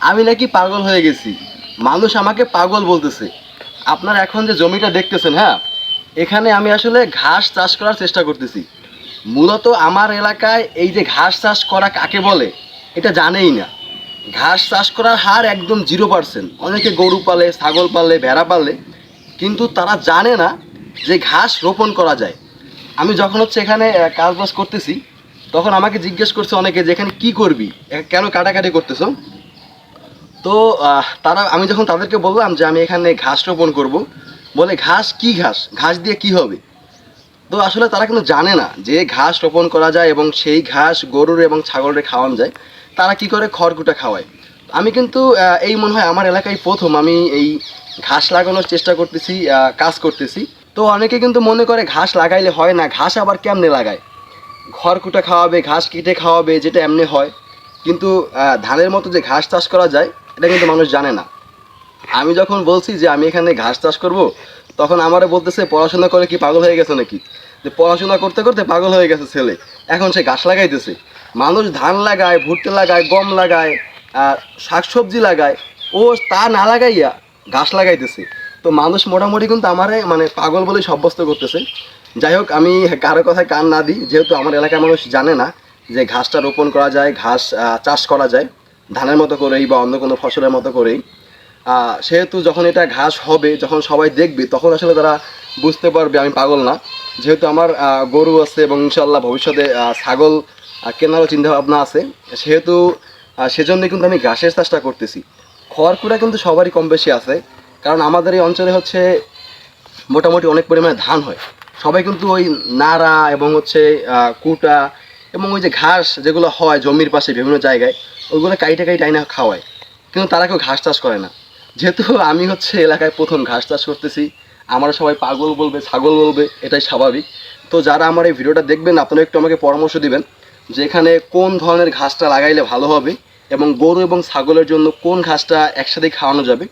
আমি নাকি পাগল হয়ে গেছি, মানুষ আমাকে পাগল বলতেছে। আপনারা এখন যে জমিটা দেখতেছেন, হ্যাঁ, এখানে আমি আসলে ঘাস চাষ করার চেষ্টা করতেছি। মূলত আমার এলাকায় এই যে ঘাস চাষ করা কাকে বলে এটা জানেই না। ঘাস চাষ করার হার একদম 0%। অনেকে গরু পালে, ছাগল পালে, ভেড়া পালে, কিন্তু তারা জানে না যে ঘাস রোপণ করা যায়। আমি যখন হচ্ছে এখানে কাজ বাজ করতেছি, তখন আমাকে জিজ্ঞেস করছে অনেকে যে এখানে কী করবি, কেন কাটাকাটি করতেছো। তো আমি যখন তাদেরকে বললাম যে আমি এখানে ঘাস রোপণ করব, বলে ঘাস কি, ঘাস ঘাস দিয়ে কি হবে। তো আসলে তারা কিন্তু জানে না যে ঘাস রোপণ করা যায় এবং সেই ঘাস গরুর এবং ছাগলের খাওয়ানো যায়। তারা কি করে, খড়কুটা খাওয়ায়। আমি কিন্তু এই মনে হয় আমার এলাকায় প্রথম আমি এই ঘাস লাগানোর চেষ্টা করতেছি, কাজ করতেছি। তো অনেকে কিন্তু মনে করে ঘাস লাগাইলে হয় না, ঘাস আবার কেমনে লাগায়, খড়কুটা খাওয়াবে, ঘাস কেটে খাওয়াবে, যেটা এমনি হয়। কিন্তু ধানের মতো যে ঘাস চাষ করা যায় এটা কিন্তু মানুষ জানে না। আমি যখন বলছি যে আমি এখানে ঘাস চাষ করব, তখন আমারে বলতেছে পড়াশোনা করে কি পাগল হয়ে গেছে নাকি, যে পড়াশোনা করতে করতে পাগল হয়ে গেছে ছেলে, এখন সে ঘাস লাগাইতেছে। মানুষ ধান লাগায়, ভুট্টা লাগায়, গম লাগায়, শাকসবজি লাগায়, ও তা না লাগাইয়া ঘাস লাগাইতেছে। তো মানুষ মোটামুটি কিন্তু আমারে মানে পাগল বলেই সাব্যস্ত করতেছে। যাই হোক, আমি কারো কথায় কান না দিই, যেহেতু আমার এলাকার মানুষ জানে না যে ঘাসটা রোপণ করা যায়, ঘাস চাষ করা যায় ধানের মতো করেই বা অন্য কোনো ফসলের মতো করেই। সেহেতু যখন এটা ঘাস হবে, যখন সবাই দেখবে, তখন আসলে তারা বুঝতে পারবে আমি পাগল না। যেহেতু আমার গরু আছে এবং ইনশাল্লাহ ভবিষ্যতে ছাগল কেনারও চিন্তাভাবনা আছে, সেহেতু সেজন্য কিন্তু আমি ঘাসের চাষটা করতেছি। খড়কুটা কিন্তু সবারই কম বেশি আছে, কারণ আমাদের এই অঞ্চলে হচ্ছে মোটামুটি অনেক পরিমাণে ধান হয়। সবাই কিন্তু ওই নাড়া এবং হচ্ছে কুটা এবং ওই যে ঘাস যেগুলো হয় জমির পাশে বিভিন্ন জায়গায়, ওইগুলো কাইটে কাইটে আইনা খাওয়ায়। কিন্তু তারা কেউ ঘাস চাষ করে না। যেহেতু আমি হচ্ছে এলাকায় প্রথম ঘাস চাষ করতেছি, আমরা সবাই পাগল বলবে, ছাগল বলবে, এটাই স্বাভাবিক। তো যারা আমার এই ভিডিওটা দেখবেন, আপনারা একটু আমাকে পরামর্শ দিবেন যে এখানে কোন ধরনের ঘাসটা লাগাইলে ভালো হবে এবং গরু এবং ছাগলের জন্য কোন ঘাসটা একসাথে খাওয়ানো যাবে।